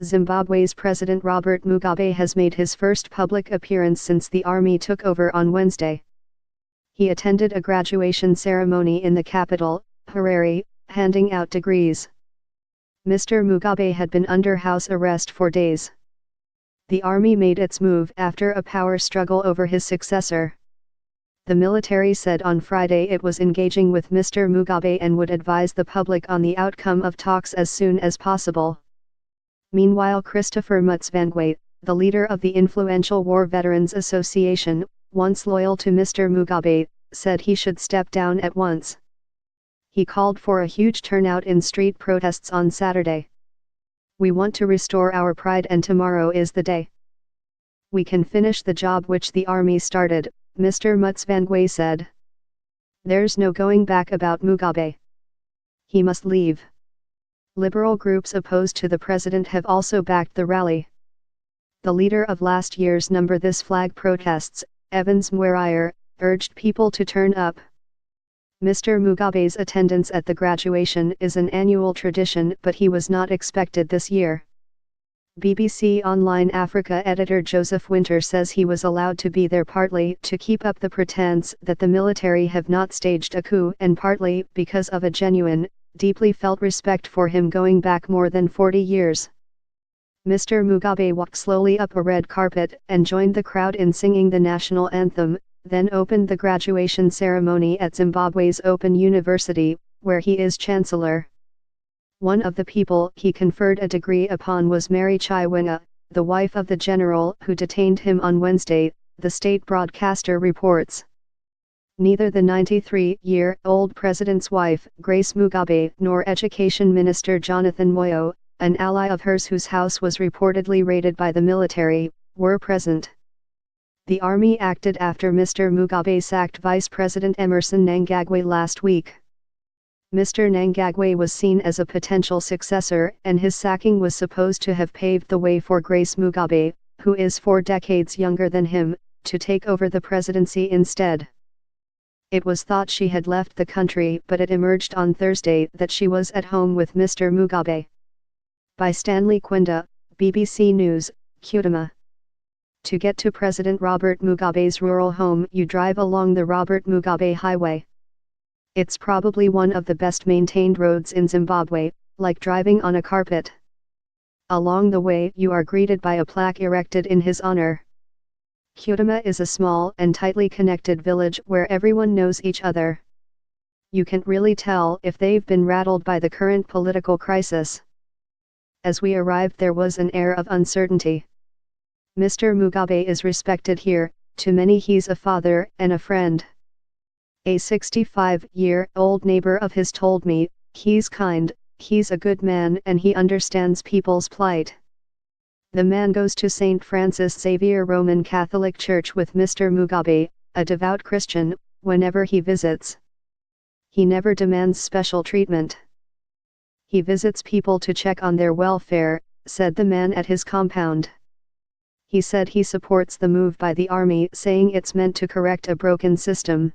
Zimbabwe's President Robert Mugabe has made his first public appearance since the army took over on Wednesday. He attended a graduation ceremony in the capital, Harare, handing out degrees. Mr. Mugabe had been under house arrest for days. The army made its move after a power struggle over his successor. The military said on Friday it was engaging with Mr. Mugabe and would advise the public on the outcome of talks as soon as possible. Meanwhile, Christopher Mutsvangwa, the leader of the influential War Veterans Association, once loyal to Mr. Mugabe, said he should step down at once. He called for a huge turnout in street protests on Saturday. "We want to restore our pride and tomorrow is the day. We can finish the job which the army started," Mr. Mutsvangwa said. "There's no going back about Mugabe. He must leave." Liberal groups opposed to the president have also backed the rally. The leader of last year's Number This Flag protests, Evans Mweire, urged people to turn up. Mr. Mugabe's attendance at the graduation is an annual tradition, but he was not expected this year. BBC Online Africa editor Joseph Winter says he was allowed to be there partly to keep up the pretense that the military have not staged a coup and partly because of a genuine, deeply felt respect for him going back more than 40 years. Mr. Mugabe walked slowly up a red carpet and joined the crowd in singing the national anthem, then opened the graduation ceremony at Zimbabwe's Open University, where he is chancellor. One of the people he conferred a degree upon was Mary Chiwenga, the wife of the general who detained him on Wednesday, the state broadcaster reports. Neither the 93-year-old president's wife, Grace Mugabe, nor Education Minister Jonathan Moyo, an ally of hers whose house was reportedly raided by the military, were present. The army acted after Mr. Mugabe sacked Vice President Emmerson Mnangagwa last week. Mr. Mnangagwa was seen as a potential successor, and his sacking was supposed to have paved the way for Grace Mugabe, who is 4 decades younger than him, to take over the presidency instead. It was thought she had left the country, but it emerged on Thursday that she was at home with Mr. Mugabe. By Stanley Quinda, BBC News, Kutama. To get to President Robert Mugabe's rural home, you drive along the Robert Mugabe Highway. It's probably one of the best maintained roads in Zimbabwe, like driving on a carpet. Along the way, you are greeted by a plaque erected in his honor. Kutama is a small and tightly connected village where everyone knows each other. You can't really tell if they've been rattled by the current political crisis. As we arrived, there was an air of uncertainty. Mr. Mugabe is respected here, to many he's a father and a friend. A 65-year-old neighbor of his told me, he's kind, he's a good man and he understands people's plight. The man goes to St. Francis Xavier Roman Catholic Church with Mr. Mugabe, a devout Christian, whenever he visits. He never demands special treatment. He visits people to check on their welfare, said the man at his compound. He said he supports the move by the army, saying it's meant to correct a broken system.